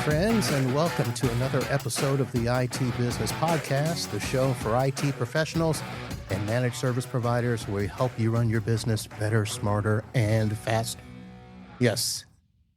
friends, and welcome to another episode of the IT Business Podcast, the show for IT professionals and managed service providers where we help you run your business better, smarter, and faster. Yes,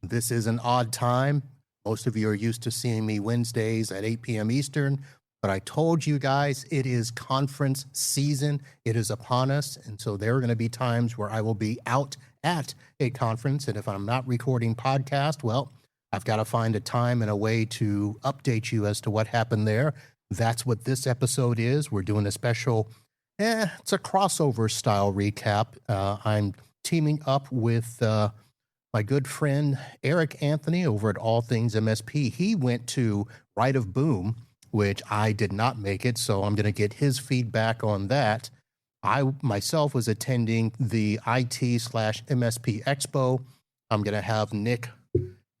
this is an odd time. Most of you are used to seeing me Wednesdays at 8 p.m. Eastern, but I told you guys it is conference season. It is upon us, and so there are going to be times where I will be out at a conference, and if I'm not recording podcast, well, I've got to find a time and a way to update you as to what happened there. That's what this episode is. We're doing a special, it's a crossover style recap. I'm teaming up with my good friend Eric Anthony over at All Things MSP. He went to Right of Boom, which I did not make it, so I'm going to get his feedback on that. I myself was attending the IT/MSP Expo. I'm going to have Nick,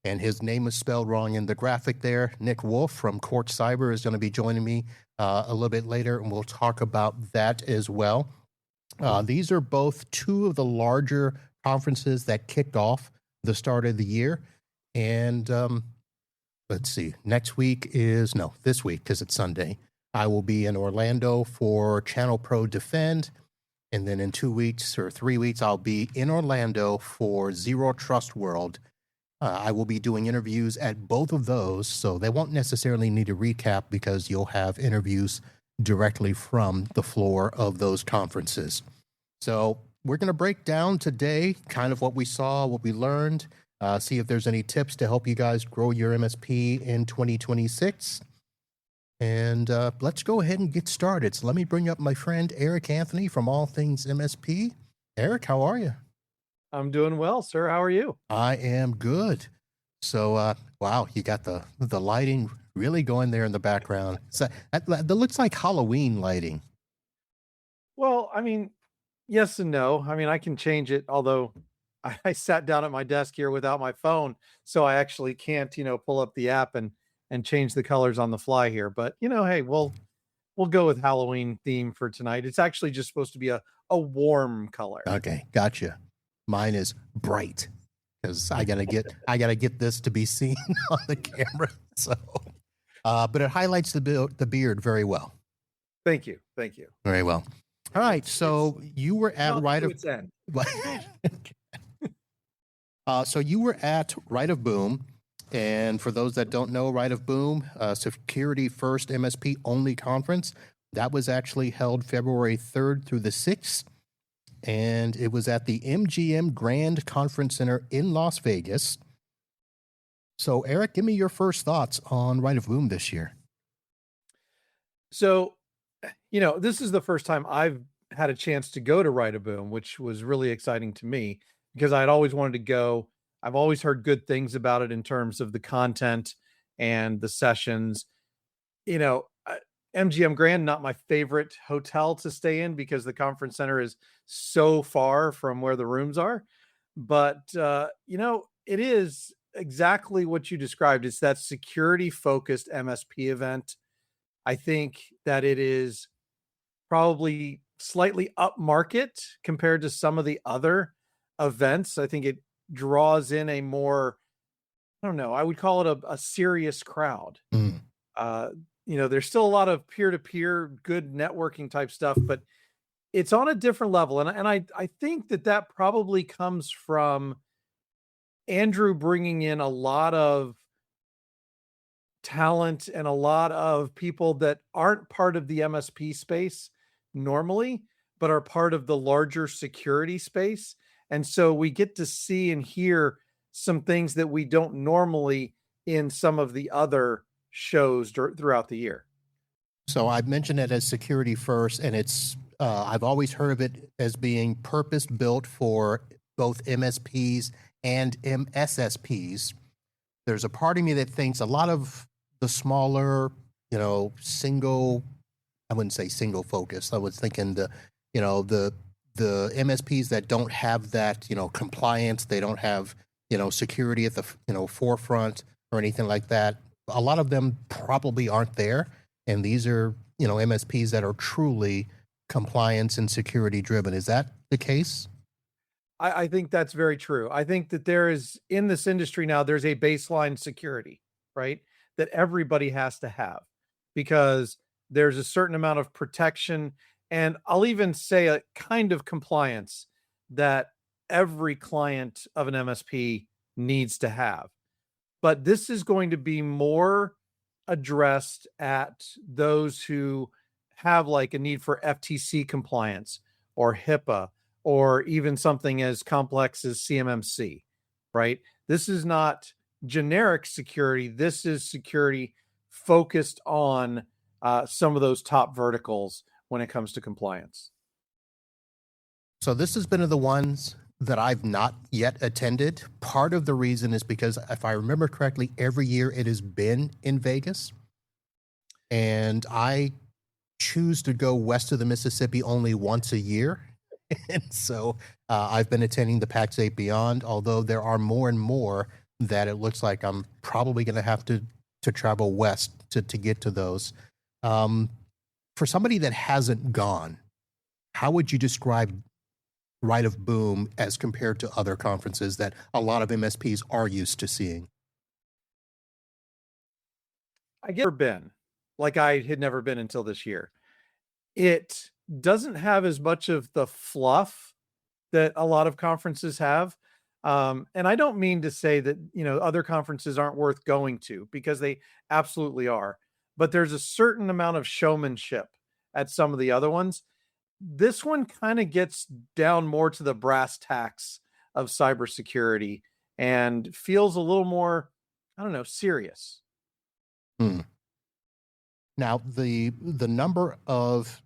and his name is spelled wrong in the graphic there. Nick Wolf from Cork Cyber is going to be joining me a little bit later, and we'll talk about that as well. These are both two of the larger conferences that kicked off the start of the year. And let's see, this week, because it's Sunday, I will be in Orlando for Channel Pro Defend. And then in 2 weeks or 3 weeks, I'll be in Orlando for Zero Trust World. I will be doing interviews at both of those, so they won't necessarily need a recap because you'll have interviews directly from the floor of those conferences. So we're going to break down today kind of what we saw, what we learned, see if there's any tips to help you guys grow your MSP in 2026. And let's go ahead and get started. So let me bring up my friend Eric Anthony from All Things MSP. Eric, how are you? I'm doing well, sir. How are you? I am good. So, wow, you got the lighting really going there in the background. So that looks like Halloween lighting. Well, I mean, yes and no. I mean, I can change it, although I sat down at my desk here without my phone, so I actually can't, pull up the app and change the colors on the fly here. But, hey, we'll go with Halloween theme for tonight. It's actually just supposed to be a warm color. Okay, gotcha. Mine is bright because I gotta get this to be seen on the camera. So, but it highlights the beard very well. Thank you. Very well. All right. So you were at Right of So you were at Right of Boom, and for those that don't know, Right of Boom, Security First MSP only conference, that was actually held February 3rd through the 6th. And it was at the MGM Grand Conference Center in Las Vegas. So, Eric, give me your first thoughts on Right of Boom this year. So, this is the first time I've had a chance to go to Right of Boom, which was really exciting to me because I'd always wanted to go. I've always heard good things about it in terms of the content and the sessions. MGM Grand, not my favorite hotel to stay in because the conference center is so far from where the rooms are. But, it is exactly what you described. It's that security focused MSP event. I think that it is probably slightly upmarket compared to some of the other events. I think it draws in a more, I would call it a serious crowd. There's still a lot of peer-to-peer good networking type stuff, but it's on a different level. And I think that probably comes from Andrew bringing in a lot of talent and a lot of people that aren't part of the MSP space normally, but are part of the larger security space. And so we get to see and hear some things that we don't normally in some of the other shows throughout the year. So I mentioned it as Security First, and it's I've always heard of it as being purpose built for both MSPs and MSSPs. There's a part of me that thinks a lot of the smaller, single, I wouldn't say single focus. I was thinking the MSPs that don't have that, compliance, they don't have, security at the, forefront or anything like that. A lot of them probably aren't there. And these are, MSPs that are truly compliance and security driven. Is that the case? I think that's very true. I think that there is, in this industry now, there's a baseline security, right? That everybody has to have, because there's a certain amount of protection, and I'll even say a kind of compliance that every client of an MSP needs to have. But this is going to be more addressed at those who have like a need for FTC compliance or HIPAA or even something as complex as CMMC, right? This is not generic security. This is security focused on some of those top verticals when it comes to compliance. So this has been of the ones that I've not yet attended. Part of the reason is because, if I remember correctly, every year it has been in Vegas. And I choose to go west of the Mississippi only once a year. And so I've been attending the PAX 8 Beyond, although there are more and more that it looks like I'm probably going to have to travel west to get to those. For somebody that hasn't gone, how would you describe Right of Boom as compared to other conferences that a lot of MSPs are used to seeing? I never been, like I had never been until this year. It doesn't have as much of the fluff that a lot of conferences have. And I don't mean to say that, other conferences aren't worth going to, because they absolutely are. But there's a certain amount of showmanship at some of the other ones. This one kind of gets down more to the brass tacks of cybersecurity and feels a little more, I don't know, serious. Now, the number of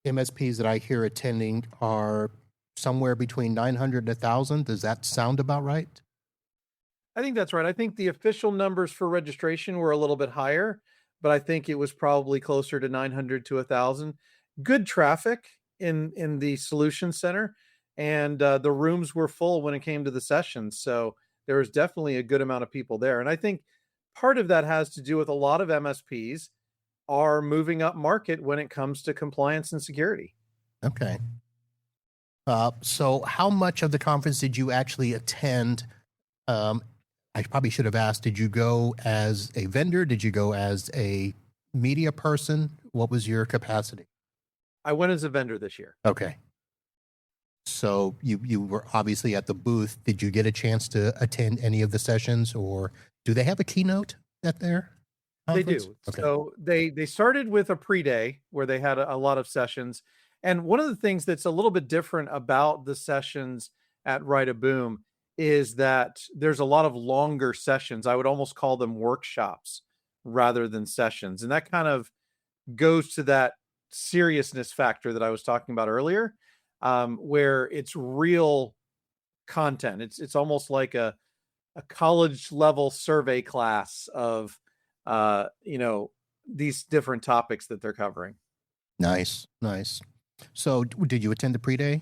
MSPs that I hear attending are somewhere between 900 and 1,000. Does that sound about right? I think that's right. I think the official numbers for registration were a little bit higher, but I think it was probably closer to 900 to 1,000. Good traffic in the solution center, and the rooms were full when it came to the sessions. So there was definitely a good amount of people there. And I think part of that has to do with a lot of MSPs are moving up market when it comes to compliance and security. Okay. So how much of the conference did you actually attend? I probably should have asked, did you go as a vendor? Did you go as a media person? What was your capacity? I went as a vendor this year. Okay. So you were obviously at the booth. Did you get a chance to attend any of the sessions, or do they have a keynote at their conference? They do. Okay. So they started with a pre-day where they had a lot of sessions. And one of the things that's a little bit different about the sessions at Right a Boom is that there's a lot of longer sessions. I would almost call them workshops rather than sessions. And that kind of goes to that seriousness factor that I was talking about earlier, where it's real content. It's almost like a college level survey class of these different topics that they're covering. Nice. So did you attend the pre-day?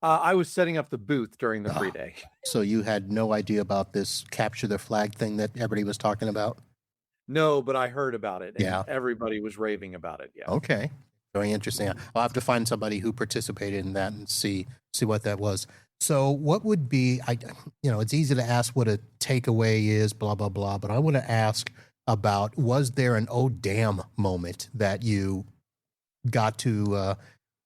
I was setting up the booth during the pre-day. So you had no idea about this capture the flag thing that everybody was talking about? No, but I heard about it. And Yeah. everybody was raving about it. Yeah. Okay. Very interesting. I'll have to find somebody who participated in that and see what that was. So what would be, it's easy to ask what a takeaway is, blah, blah, blah, but I want to ask about, was there an oh damn moment that you got to,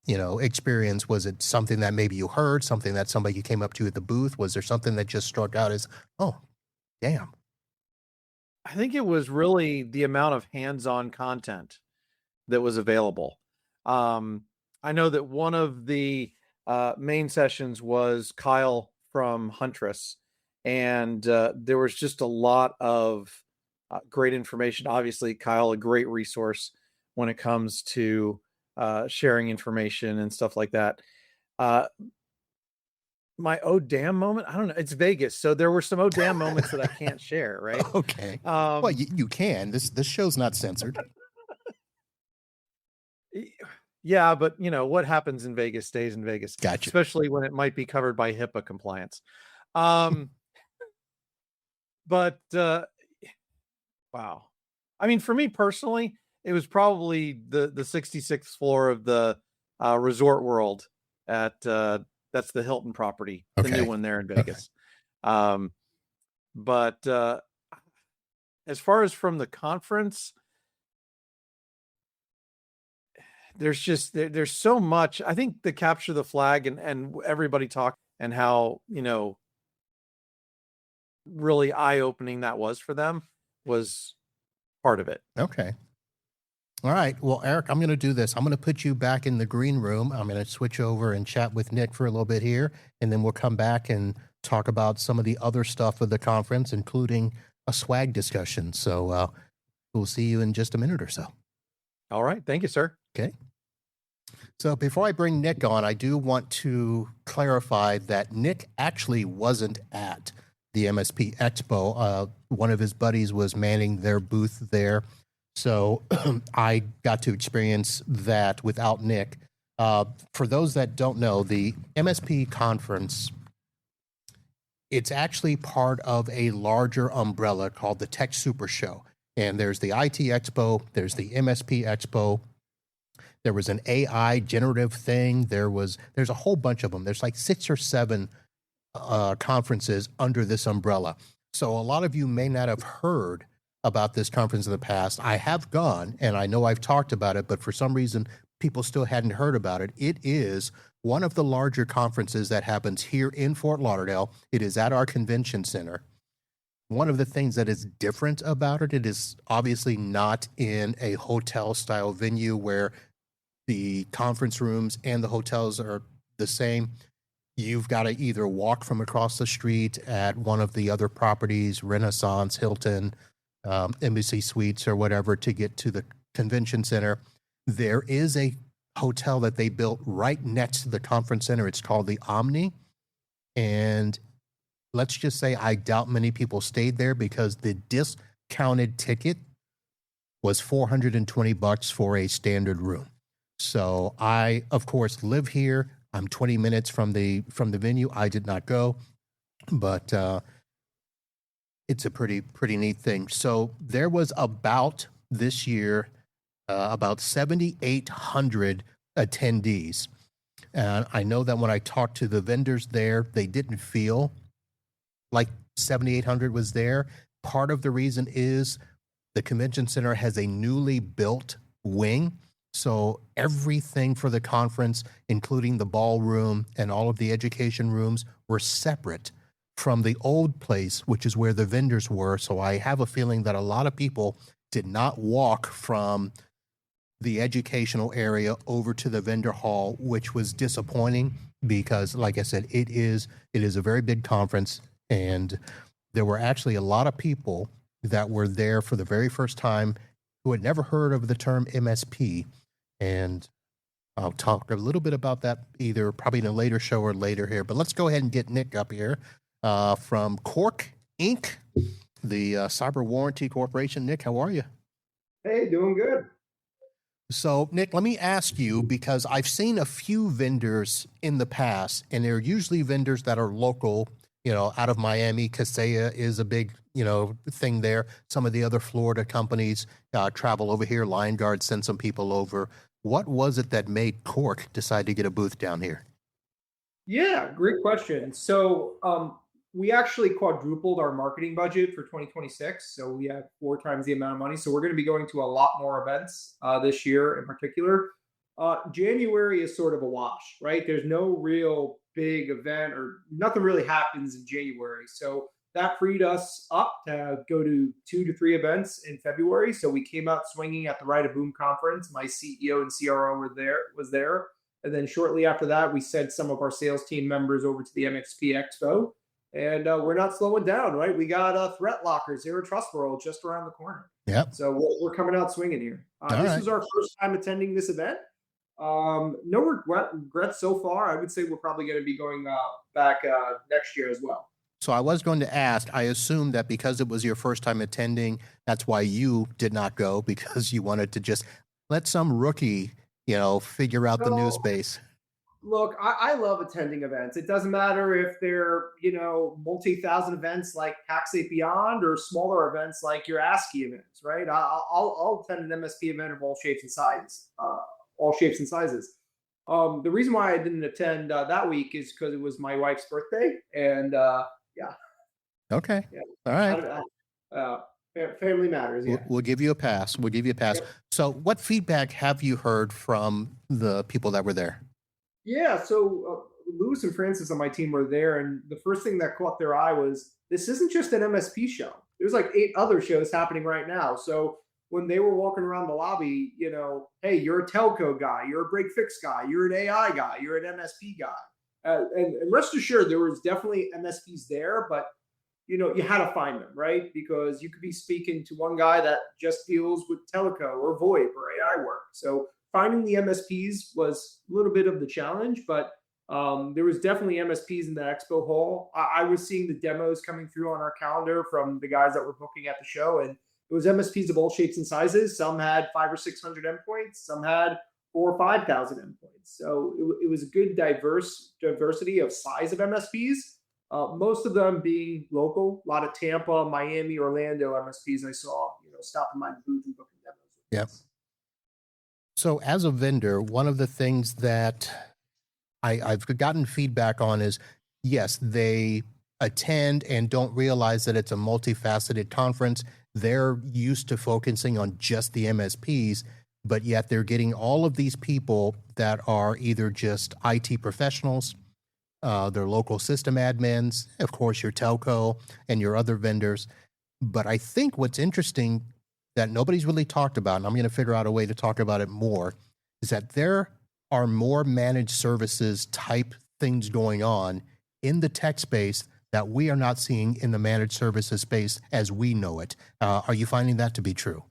experience? Was it something that maybe you heard, something that somebody came up to at the booth? Was there something that just struck out as, oh, damn? I think it was really the amount of hands-on content that was available. I know that one of the main sessions was Kyle from Huntress, and there was just a lot of great information. Obviously, Kyle, a great resource when it comes to sharing information and stuff like that. My oh damn moment, I don't know. It's Vegas, so there were some oh damn moments that I can't share, right? Okay. Well, you can. This show's not censored. Yeah, but what happens in Vegas stays in Vegas. Gotcha. Especially when it might be covered by HIPAA compliance. But wow. I mean, for me personally, it was probably the 66th floor of the Resort World at that's the Hilton property, the new one there in Vegas. But as far as from the conference, there's so much. I think the capture the flag and everybody talk and how, really eye-opening that was for them was part of it. Okay. All right. Well, Eric, I'm going to do this. I'm going to put you back in the green room. I'm going to switch over and chat with Nick for a little bit here, and then we'll come back and talk about some of the other stuff of the conference, including a swag discussion. So we'll see you in just a minute or so. All right. Thank you, sir. Okay. So before I bring Nick on, I do want to clarify that Nick actually wasn't at the MSP Expo. One of his buddies was manning their booth there. So I got to experience that without Nick. For those that don't know, the MSP conference, it's actually part of a larger umbrella called the Tech Super Show. And there's the IT Expo, there's the MSP Expo, there was an AI generative thing, there's a whole bunch of them. There's like 6 or 7 conferences under this umbrella. So a lot of you may not have heard about this conference in the past. I have gone, and I know I've talked about it, but for some reason, people still hadn't heard about it. It is one of the larger conferences that happens here in Fort Lauderdale. It is at our convention center. One of the things that is different about it, it is obviously not in a hotel-style venue where the conference rooms and the hotels are the same. You've got to either walk from across the street at one of the other properties, Renaissance, Hilton, Embassy Suites or whatever, to get to the convention center. There is a hotel that they built right next to the conference center. It's called the Omni. And let's just say I doubt many people stayed there because the discounted ticket was $420 for a standard room. So I, of course, live here. I'm 20 minutes from the venue. I did not go, but it's a pretty neat thing. So there was about this year about 7,800 attendees. And I know that when I talked to the vendors there, they didn't feel like 7,800 was there. Part of the reason is the convention center has a newly built wing. So everything for the conference, including the ballroom and all of the education rooms, were separate from the old place, which is where the vendors were. So I have a feeling that a lot of people did not walk from the educational area over to the vendor hall, which was disappointing because, like I said, it is a very big conference, and there were actually a lot of people that were there for the very first time who had never heard of the term MSP. And I'll talk a little bit about that either probably in a later show or later here. But let's go ahead and get Nick up here from Cork, Inc., the Cyber Warranty Corporation. Nick, how are you? Hey, doing good. So, Nick, let me ask you, because I've seen a few vendors in the past, and they're usually vendors that are local, out of Miami. Kaseya is a big, thing there. Some of the other Florida companies travel over here. Lion Guard sent some people over. What was it that made Cork decide to get a booth down here? Yeah, great question. So we actually quadrupled our marketing budget for 2026. So we have 4 times the amount of money. So we're going to be going to a lot more events this year in particular. January is sort of a wash, right? There's no real big event or nothing really happens in January. So that freed us up to go to 2 to 3 events in February. So we came out swinging at the Ride of Boom conference. My CEO and CRO was there. And then shortly after that, we sent some of our sales team members over to the MSP Expo. And we're not slowing down, right? We got Threat Lockers, Zero Trust World just around the corner. Yep. So we're coming out swinging here. This is our first time attending this event. No regrets so far. I would say we're probably going to be going back next year as well. So I was going to ask, I assume that because it was your first time attending, that's why you did not go, because you wanted to just let some rookie, figure out the new space. Look, I love attending events. It doesn't matter if they're, multi-thousand events like Pax8 Beyond or smaller events like your ASCII events, right? I'll attend an MSP event of all shapes and sizes. The reason why I didn't attend that week is because it was my wife's birthday, and yeah. Okay. Yeah. All right. Family matters. Yeah. We'll give you a pass. We'll give you a pass. Yep. So what feedback have you heard from the people that were there? Yeah. So Lewis and Francis on my team were there, and the first thing that caught their eye was this isn't just an MSP show. There's like 8 other shows happening right now. So when they were walking around the lobby, hey, you're a telco guy, you're a break fix guy, you're an AI guy, you're an MSP guy. And rest assured, there was definitely MSPs there, but you had to find them, right? Because you could be speaking to one guy that just deals with teleco or VoIP or AI work. So finding the MSPs was a little bit of the challenge, but there was definitely MSPs in the expo hall. I was seeing the demos coming through on our calendar from the guys that were booking at the show, and it was MSPs of all shapes and sizes. Some had 500 or 600 endpoints. Some had 4,000 or 5,000 endpoints. So it was a good diversity of size of MSPs. Most of them being local. A lot of Tampa, Miami, Orlando MSPs I saw, stopping by the booth and booking demos. Yeah. So as a vendor, one of the things that I've gotten feedback on is, yes, they attend and don't realize that it's a multifaceted conference. They're used to focusing on just the MSPs, but yet they're getting all of these people that are either just IT professionals, their local system admins, of course, your telco and your other vendors. But I think what's interesting that nobody's really talked about, and I'm going to figure out a way to talk about it more, is that there are more managed services type things going on in the tech space that we are not seeing in the managed services space as we know it. Are you finding that to be true?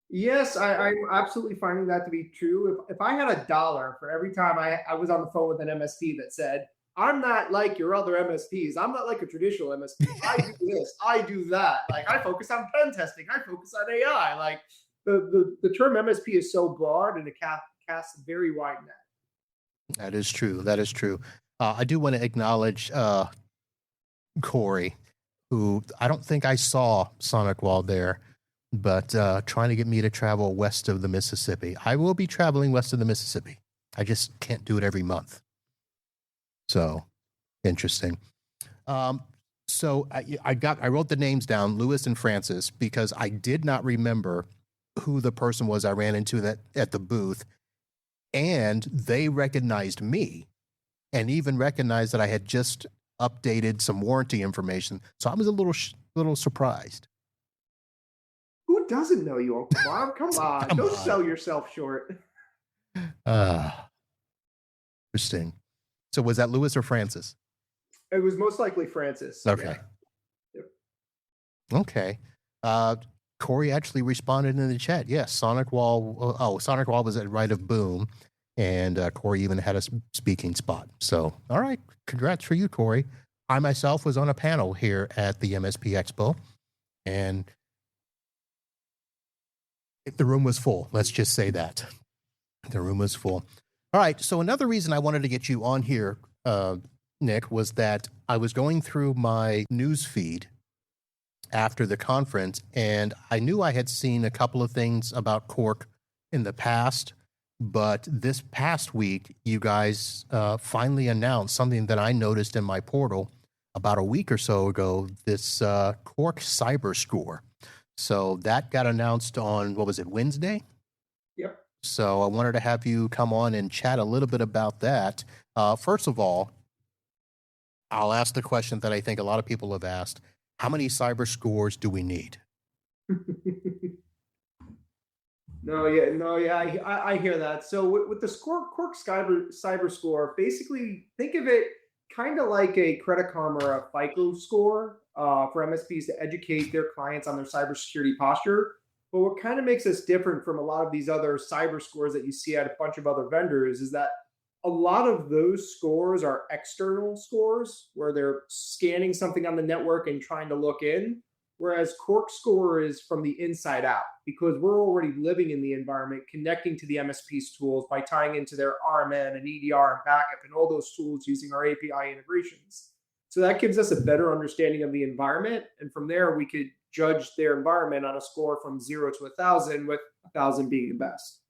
Yes, I'm absolutely finding that to be true. If I had $1 for every time I was on the phone with an MSP that said, I'm not like your other MSPs. I'm not like a traditional MSP. I do this, I do that. Like I focus on pen testing. I focus on AI. Like the term MSP is so broad and it casts a very wide net. That is true. That is true. I do want to acknowledge Corey, who I don't think I saw Sonic Wall there, but trying to get me to travel west of the Mississippi. I will be traveling west of the Mississippi. I just can't do it every month. So interesting. So I wrote the names down, Lewis and Francis, because I did not remember who the person was I ran into that at the booth, and they recognized me, and even recognized that I had just updated some warranty information. So I was a little surprised. Who doesn't know you, Uncle Bob? Come on, don't sell yourself short. Interesting. So was that Lewis or Francis? It was most likely Francis. Okay. Yeah. Yep. Okay. Corey actually responded in the chat. Yes, Sonic Wall. Oh, Sonic Wall was at Right of Boom, and Corey even had a speaking spot. So, all right, congrats for you, Corey. I myself was on a panel here at the MSP Expo, and the room was full. Let's just say that. The room was full. All right, so another reason I wanted to get you on here, Nick, was that I was going through my news feed after the conference, and I knew I had seen a couple of things about Cork in the past, but this past week, you guys finally announced something that I noticed in my portal about a week or so ago, this Cork Cyber Score. So that got announced on, what was it, Wednesday? Yep. So I wanted to have you come on and chat a little bit about that. First of all, I'll ask the question that I think a lot of people have asked. How many cyber scores do we need? I hear that. So with the Cork cyber score, basically think of it kind of like a Credit Karma or a FICO score for MSPs to educate their clients on their cybersecurity posture. But what kind of makes us different from a lot of these other cyber scores that you see at a bunch of other vendors is that a lot of those scores are external scores where they're scanning something on the network and trying to look in, whereas Cork score is from the inside out because we're already living in the environment, connecting to the MSP's tools by tying into their RMN and EDR and backup and all those tools using our API integrations. So that gives us a better understanding of the environment. And from there, we could judge their environment on a score from 0 to 1,000, with 1,000 being the best.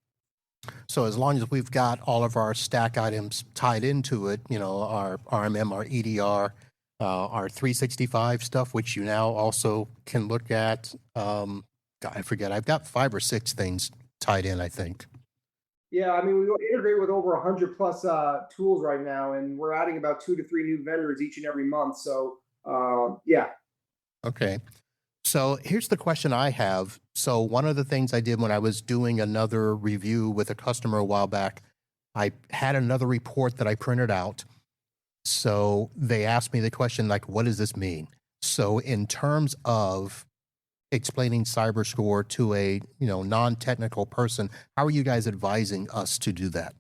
So as long as we've got all of our stack items tied into it, our RMM, our EDR, our 365 stuff, which you now also can look at. God, I forget. I've got 5 or 6 things tied in, I think. Yeah, I mean, we integrate with over 100 plus tools right now, and we're adding about 2 to 3 new vendors each and every month. So, yeah. Okay. So here's the question I have. So one of the things I did when I was doing another review with a customer a while back, I had another report that I printed out. So they asked me the question, like, what does this mean? So in terms of explaining CyberScore to a, non-technical person, how are you guys advising us to do that?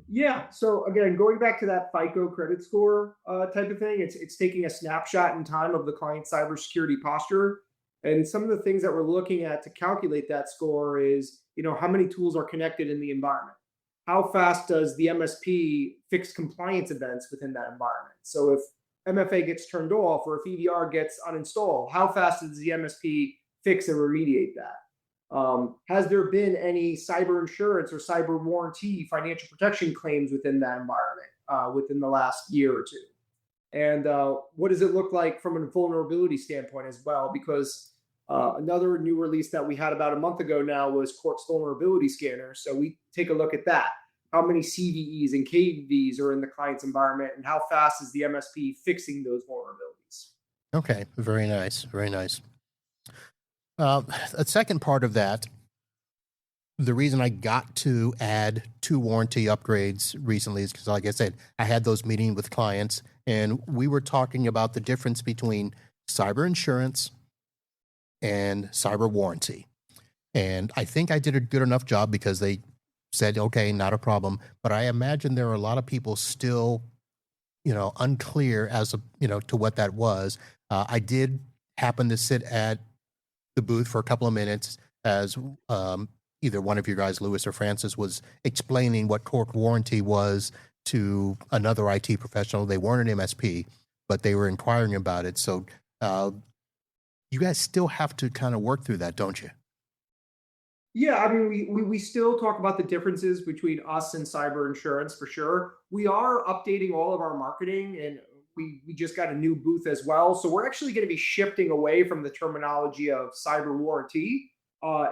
Yeah. So again, going back to that FICO credit score type of thing, it's taking a snapshot in time of the client's cybersecurity posture. And some of the things that we're looking at to calculate that score is, how many tools are connected in the environment? How fast does the MSP fix compliance events within that environment? So if MFA gets turned off or if EDR gets uninstalled, how fast does the MSP fix and remediate that? Has there been any cyber insurance or cyber warranty financial protection claims within that environment within the last year or two? And what does it look like from a vulnerability standpoint as well? Because another new release that we had about a month ago now was Cork's vulnerability scanner. So we take a look at that. How many CVEs and KVs are in the client's environment, and how fast is the MSP fixing those vulnerabilities? Okay, very nice, very nice. A second part of that, the reason I got to add 2 warranty upgrades recently is because, like I said, I had those meetings with clients, and we were talking about the difference between cyber insurance and cyber warranty. And I think I did a good enough job because they said, okay, not a problem. But I imagine there are a lot of people still, unclear as to what that was. I did happen to sit at the booth for a couple of minutes as either one of you guys, Lewis or Francis, was explaining what Cork warranty was to another IT professional. They weren't an MSP, but they were inquiring about it. So you guys still have to kind of work through that, don't you? Yeah, I mean, we still talk about the differences between us and cyber insurance for sure. We are updating all of our marketing, and we just got a new booth as well. So we're actually going to be shifting away from the terminology of cyber warranty.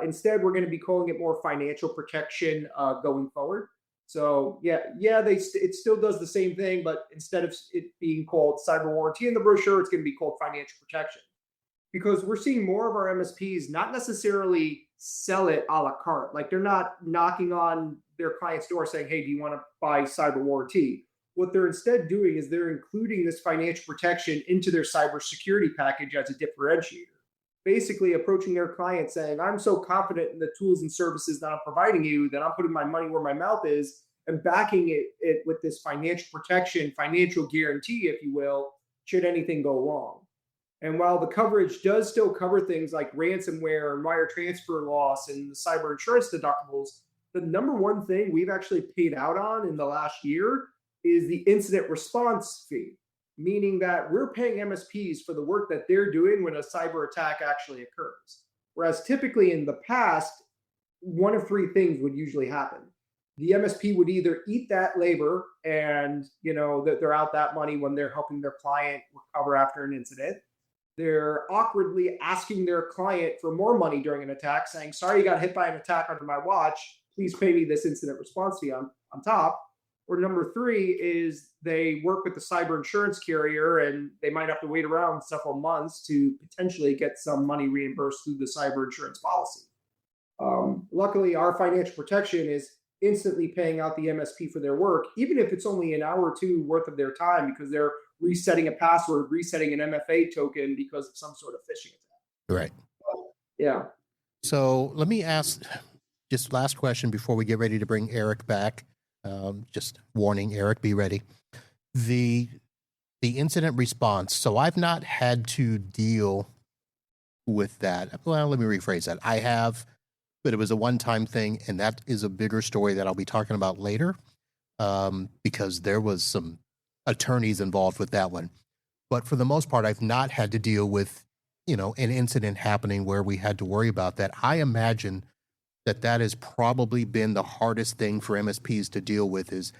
Instead, we're going to be calling it more financial protection going forward. So it still does the same thing, but instead of it being called cyber warranty in the brochure, it's going to be called financial protection. Because we're seeing more of our MSPs not necessarily sell it a la carte. Like they're not knocking on their client's door saying, hey, do you want to buy cyber warranty? What they're instead doing is they're including this financial protection into their cybersecurity package as a differentiator. Basically approaching their client saying, I'm so confident in the tools and services that I'm providing you that I'm putting my money where my mouth is and backing it with this financial protection, financial guarantee, if you will, should anything go wrong. And while the coverage does still cover things like ransomware and wire transfer loss and the cyber insurance deductibles, the number one thing we've actually paid out on in the last year is the incident response fee, meaning that we're paying MSPs for the work that they're doing when a cyber attack actually occurs. Whereas typically in the past, one of 3 things would usually happen. The MSP would either eat that labor and, that they're out that money when they're helping their client recover after an incident. They're awkwardly asking their client for more money during an attack, saying, sorry, you got hit by an attack under my watch. Please pay me this incident response fee on top. Or number 3 is they work with the cyber insurance carrier and they might have to wait around several months to potentially get some money reimbursed through the cyber insurance policy. Luckily, our financial protection is instantly paying out the MSP for their work, even if it's only an hour or 2 worth of their time because they're resetting a password, resetting an MFA token because of some sort of phishing attack. Right. Yeah. So let me ask just last question before we get ready to bring Eric back. Just warning, Eric, be ready. The incident response. So I've not had to deal with that. Well, let me rephrase that. I have, but it was a one-time thing, and that is a bigger story that I'll be talking about later because there was some attorneys involved with that one. But for the most part, I've not had to deal with, an incident happening where we had to worry about that. I imagine that has probably been the hardest thing for MSPs to deal with is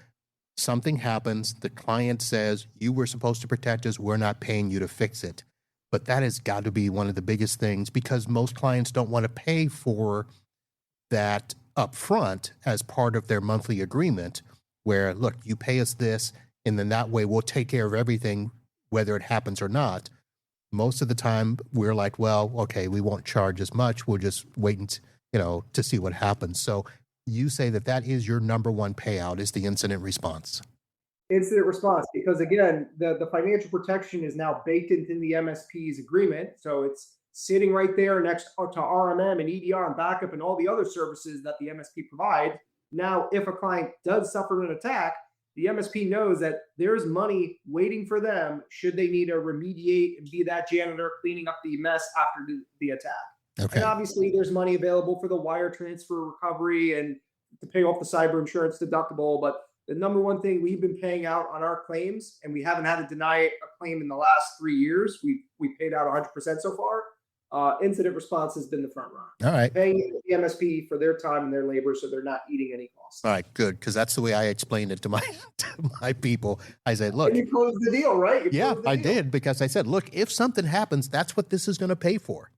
Something happens, the client says, you were supposed to protect us, we're not paying you to fix it. But that has got to be one of the biggest things, because most clients don't want to pay for that upfront as part of their monthly agreement, where, look, you pay us this, and then that way we'll take care of everything, whether it happens or not. Most of the time we're like, well, okay, we won't charge as much. We'll just wait and, to see what happens. So you say that is your number one payout, is the incident response. Incident response, because again, the financial protection is now baked into the MSP's agreement. So it's sitting right there next to RMM and EDR and backup and all the other services that the MSP provide. Now, if a client does suffer an attack, the MSP knows that there's money waiting for them should they need to remediate and be that janitor cleaning up the mess after the attack. Okay. And obviously there's money available for the wire transfer recovery and to pay off the cyber insurance deductible. But the number one thing we've been paying out on our claims, and we haven't had to deny a claim in the last 3 years, we paid out 100% so far. Incident response has been the front runner. All right. Paying the MSP for their time and their labor so they're not eating any costs. All right, good, because that's the way I explained it to my people. I said, look. And you closed the deal, right? I did, because I said, look, if something happens, that's what this is going to pay for.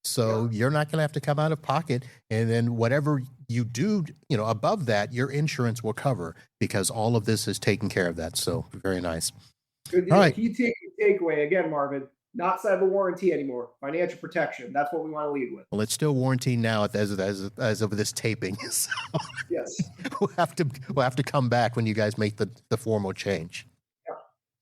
So you're not going to have to come out of pocket. And then whatever you do, above that, your insurance will cover, because all of this is taking care of that. So very nice. Good deal. All right. Key takeaway again, Marvin, not cyber warranty anymore. Financial protection. That's what we want to lead with. Well, it's still warranty now as of this taping. So yes. we'll have to come back when you guys make the formal change.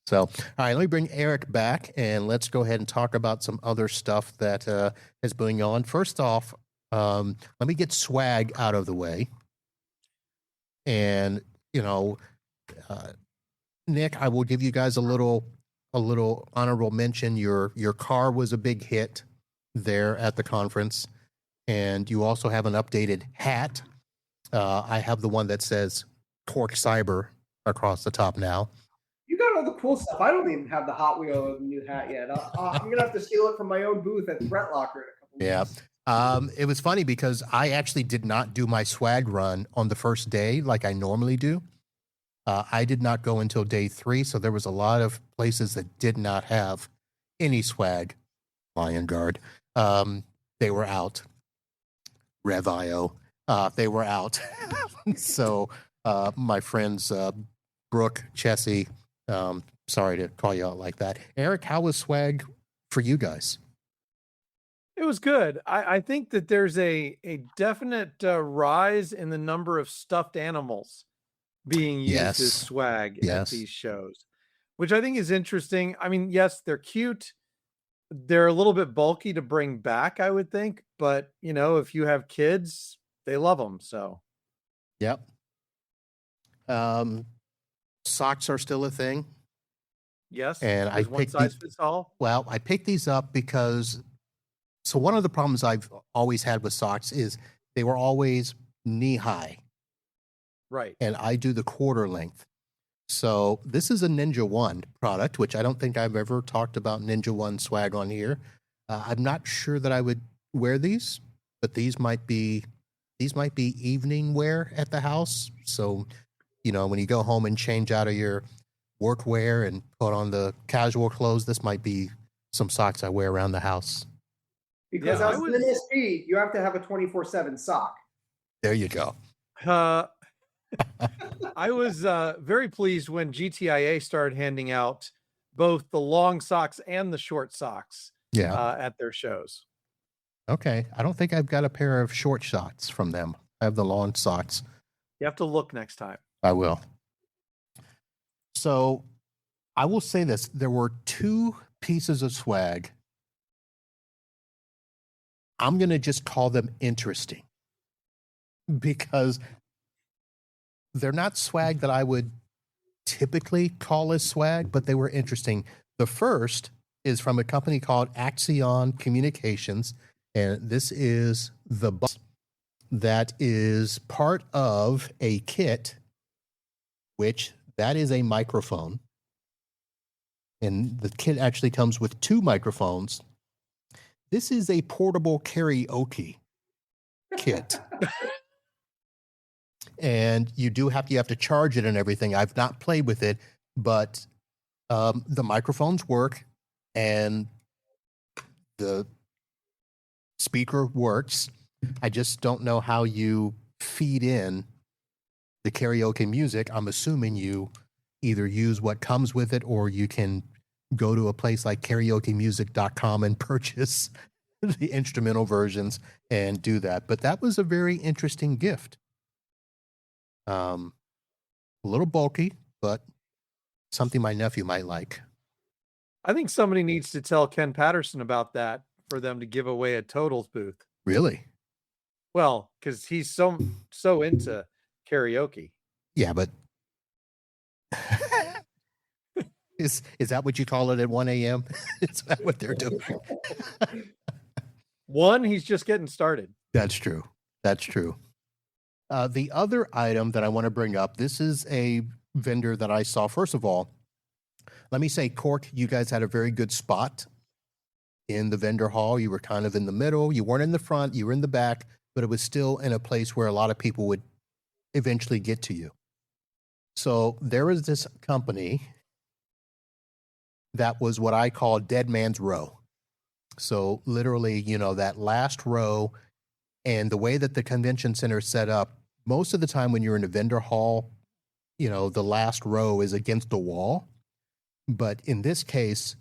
So, all right, let me bring Eric back, and let's go ahead and talk about some other stuff that is going on. First off, let me get swag out of the way. And, Nick, I will give you guys a little honorable mention. Your car was a big hit there at the conference, and you also have an updated hat. I have the one that says Cork Cyber across the top now. You got all the cool stuff. I don't even have the Hot Wheel new hat yet. I'm going to have to steal it from my own booth at Brett Locker in a couple weeks. Yeah. It was funny because I actually did not do my swag run on the first day like I normally do. I did not go until day 3, so there was a lot of places that did not have any swag. Lion Guard. They were out. Rev.io. They were out. So my friends Brooke, Chessie, sorry to call you out like that. Eric, how was swag for you guys? It was good. I think that there's a definite rise in the number of stuffed animals being used as swag at these shows, which I think is interesting. I mean, yes, they're cute. They're a little bit bulky to bring back, I would think. But, if you have kids, they love them. So, yep. Socks are still a thing. Yes. And I one size fits all. Well, I picked these up because, so one of the problems I've always had with socks is they were always knee high. Right. And I do the quarter length. So this is a Ninja One product, which I don't think I've ever talked about Ninja One swag on here. I'm not sure that I would wear these, but these might be evening wear at the house. So, when you go home and change out of your work wear and put on the casual clothes, this might be some socks I wear around the house. Because as an MSP, you have to have a 24/7 sock. There you go. I was very pleased when GTIA started handing out both the long socks and the short socks at their shows. Okay. I don't think I've got a pair of short socks from them. I have the long socks. You have to look next time. I will. So I will say this. There were 2 pieces of swag. I'm going to just call them interesting because they're not swag that I would typically call as swag, but they were interesting. The first is from a company called Axion Communications, and this is the bus that is part of a kit, which that is a microphone. And the kit actually comes with 2 microphones. This is a portable karaoke kit. and you have to charge it and everything. I've not played with it, but the microphones work and the speaker works. I just don't know how you feed in the karaoke music. I'm assuming you either use what comes with it, or you can go to a place like karaokemusic.com and purchase the instrumental versions and do that. But that was a very interesting gift. A little bulky, but something my nephew might like. I think somebody needs to tell Ken Patterson about that for them to give away a Totals booth. Really? Well, because he's so into karaoke. Yeah, but is that what you call it at 1 a.m.? Is that what they're doing? He's just getting started. That's true. That's true. The other item that I want to bring up, this is a vendor that I saw. First of all, let me say, Cork, you guys had a very good spot in the vendor hall. You were kind of in the middle. You weren't in the front. You were in the back, but it was still in a place where a lot of people would eventually get to you. So there was this company that was what I call dead man's row. So literally, that last row, and the way that the convention center is set up, most of the time when you're in a vendor hall, the last row is against the wall. But in this case,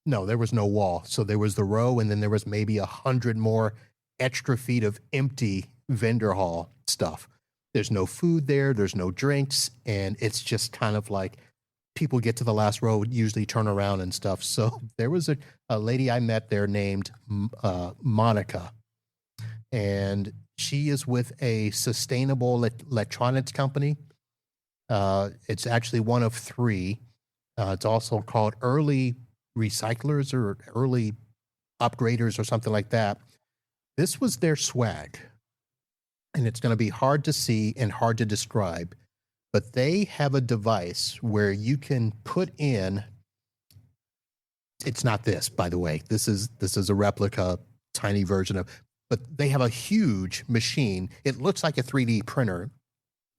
no, there was no wall. So there was the row, and then there was maybe 100 more extra feet of empty vendor hall stuff. There's no food there. There's no drinks. And it's just kind of like people get to the last row, usually turn around and stuff. So there was a lady I met there named Monica. And she is with a sustainable electronics company. It's actually one of three. It's also called Early Recyclers or Early Upgraders or something like that. This was their swag. And it's going to be hard to see and hard to describe. But they have a device where you can put in, it's not this, by the way. This is a replica, tiny version of, but they have a huge machine. It looks like a 3D printer,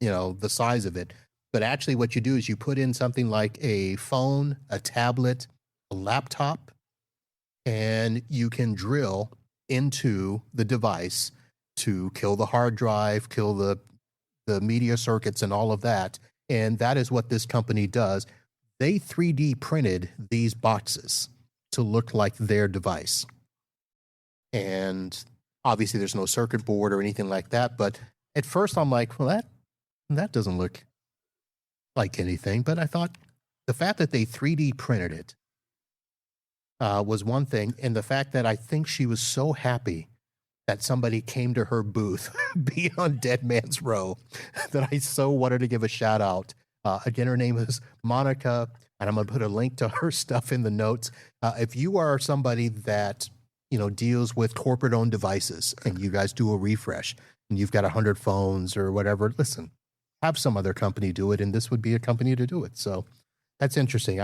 the size of it. But actually what you do is you put in something like a phone, a tablet, a laptop, and you can drill into the device to kill the hard drive, kill the media circuits and all of that. And that is what this company does. They 3D printed these boxes to look like their device. And obviously there's no circuit board or anything like that. But at first I'm like, well, that doesn't look like anything. But I thought the fact that they 3D printed it was one thing. And the fact that I think she was so happy that somebody came to her booth beyond Dead Man's Row that I so wanted to give a shout out. Again, her name is Monica, and I'm going to put a link to her stuff in the notes. If you are somebody that, deals with corporate-owned devices and you guys do a refresh and you've got 100 phones or whatever, listen, have some other company do it, and this would be a company to do it. So that's interesting.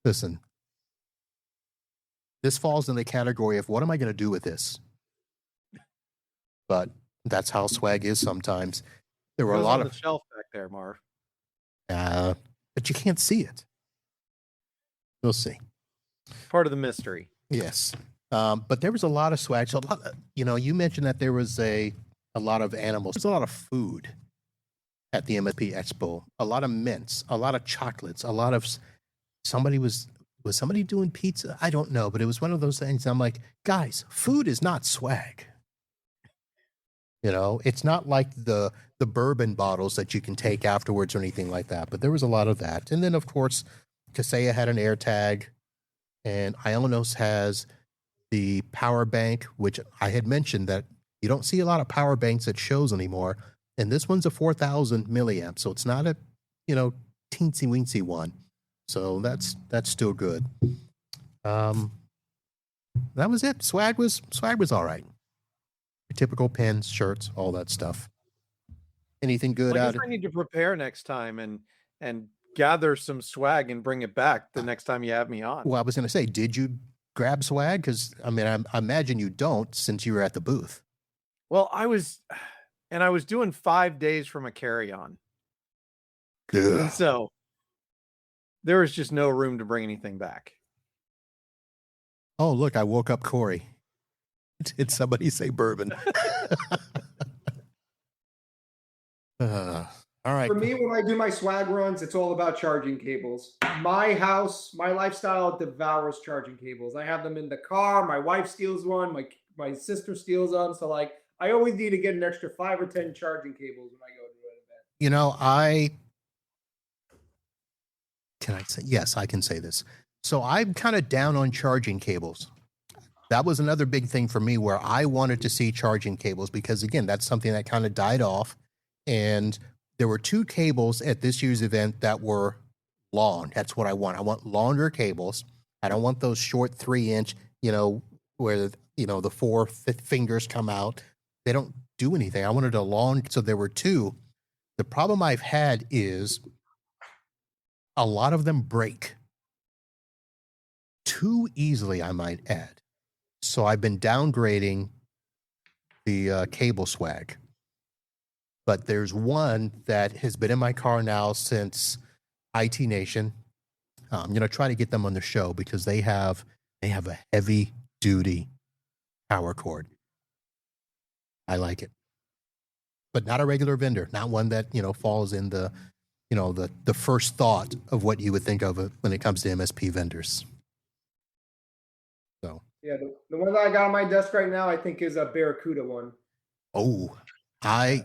Listen. This falls in the category of what am I going to do with this? But that's how swag is sometimes. There were a lot on of the shelf back there, Marv. But you can't see it. We'll see. Part of the mystery. Yes. But there was a lot of swag. So a lot of, you mentioned that there was a lot of animals. There's a lot of food at the MSP Expo. A lot of mints, a lot of chocolates, a lot of was somebody doing pizza? I don't know, but it was one of those things. I'm like, guys, food is not swag. It's not like the bourbon bottles that you can take afterwards or anything like that. But there was a lot of that. And then, of course, Kaseya had an air tag, and Ionos has the power bank, which I had mentioned that you don't see a lot of power banks at shows anymore. And this one's a 4,000 milliamp, so it's not a, teensy weensy one. So that's still good. That was it. Swag was all right. Typical pins, shirts, all that stuff. Anything good out? I need to prepare next time and gather some swag and bring it back the next time you have me on. Well, I was going to say, did you grab swag? Because I imagine you don't, since you were at the booth. Well, and I was doing 5 days from a carry-on. So there was just no room to bring anything back. Oh, look, I woke up Corey. Did somebody say bourbon? All right. For me, when I do my swag runs, it's all about charging cables. My house, my lifestyle devours charging cables. I have them in the car. My wife steals one. My sister steals them. So like, I always need to get an extra 5 or 10 charging cables when I go to an event. You know, can I say, yes, I can say this. So I'm kind of down on charging cables. That was another big thing for me where I wanted to see charging cables because, again, that's something that kind of died off. And there were 2 cables at this year's event that were long. That's what I want. I want longer cables. I don't want those short 3-inch, where, the 4 fingers come out. They don't do anything. I wanted a long, so there were 2. The problem I've had is a lot of them break too easily, I might add. So I've been downgrading the cable swag. But there's one that has been in my car now since IT Nation. I'm going to try to get them on the show because they have a heavy duty power cord. I like it. But not a regular vendor, not one that, falls in the first thought of what you would think of when it comes to MSP vendors. So. Yeah, the one that I got on my desk right now, I think is a Barracuda one. Oh, I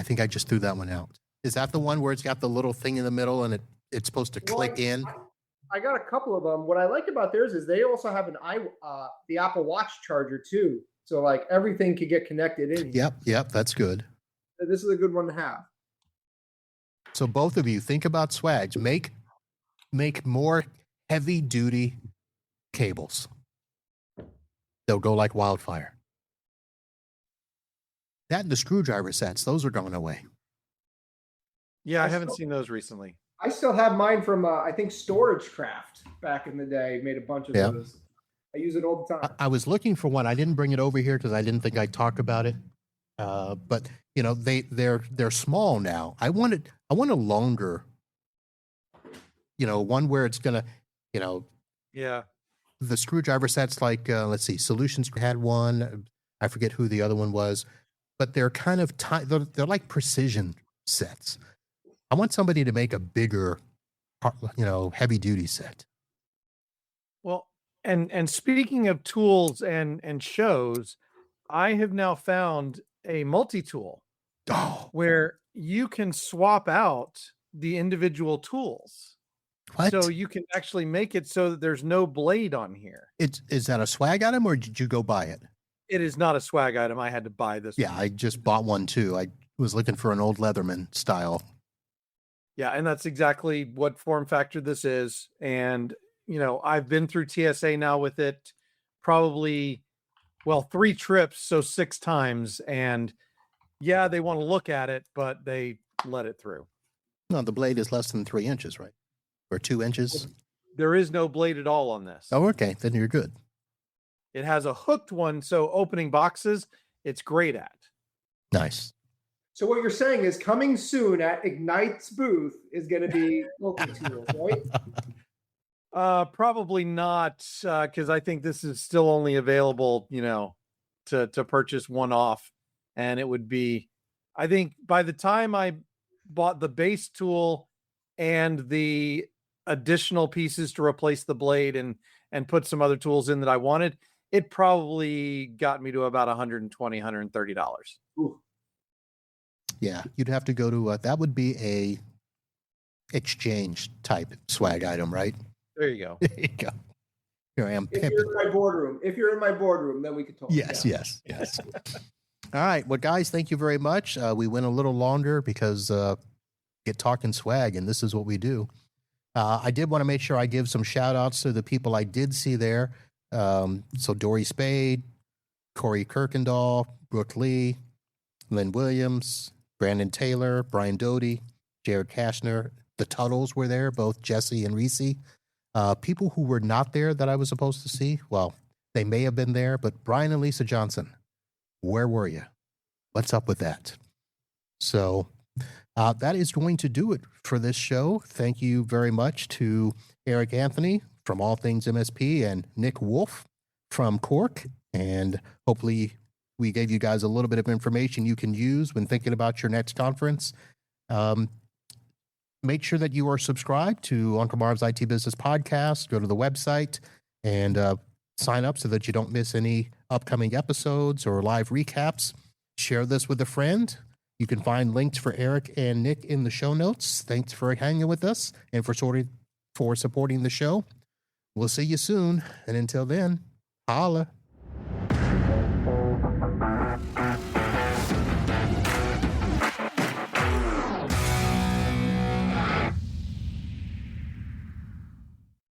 think I just threw that one out. Is that the one where it's got the little thing in the middle and it's supposed to click in? I got a couple of them. What I like about theirs is they also have the Apple Watch charger too. So like everything could get connected in here. Yep, that's good. This is a good one to have. So both of you think about swags. Make more heavy duty cables. They'll go like wildfire. That and the screwdriver sets, those are going away. Yeah, I haven't seen those recently. I still have mine from, I think, Storage Craft back in the day. Made a bunch of those. I use it all the time. I was looking for one. I didn't bring it over here because I didn't think I'd talk about it. But they're small now. I want a longer, one where it's gonna, Yeah. The screwdriver sets like let's see, Solutions had one. I forget who the other one was, but they're kind of they're like precision sets. I want somebody to make a bigger, heavy duty set. Well, and speaking of tools and shows, I have now found a multi-tool where you can swap out the individual tools. What? So you can actually make it so that there's no blade on here. Is that a swag item or did you go buy it? It is not a swag item. I had to buy this. Yeah, I just bought one too. I was looking for an old Leatherman style. Yeah, and that's exactly what form factor this is. And, I've been through TSA now with it probably, 3 trips, so 6 times. And yeah, they want to look at it, but they let it through. No, the blade is less than 3 inches, right? Or 2 inches? There is no blade at all on this. Oh, okay. Then you're good. It has a hooked one, so opening boxes, it's great at. Nice. So what you're saying is coming soon at Ignite's booth is going to be multi-tools, right? Probably not, because I think this is still only available, to purchase one off. And it would be, I think by the time I bought the base tool and the additional pieces to replace the blade and put some other tools in that I wanted, it probably got me to about $120, $130. Ooh. Yeah, you'd have to go to that would be a exchange type swag item, right? There you go. There you go. Here I am pimping. If you're in my boardroom, then we could talk. Yes. All right. Well, guys, thank you very much. We went a little longer because get talking swag, and this is what we do. I did want to make sure I give some shout outs to the people I did see there. So Dory Spade, Corey Kirkendall, Brooke Lee, Lynn Williams, Brandon Taylor, Brian Doty, Jared Kashner. The Tuttles were there, both Jesse and Reese. People who were not there that I was supposed to see, well, they may have been there, but Brian and Lisa Johnson, where were you? What's up with that? So that is going to do it for this show. Thank you very much to Eric Anthony from All Things MSP and Nick Wolf from Cork. And hopefully we gave you guys a little bit of information you can use when thinking about your next conference. Make sure that you are subscribed to Uncle Marv's IT Business Podcast. Go to the website and sign up so that you don't miss any upcoming episodes or live recaps. Share this with a friend. You can find links for Eric and Nick in the show notes. Thanks for hanging with us and for supporting the show. We'll see you soon. And until then, holla.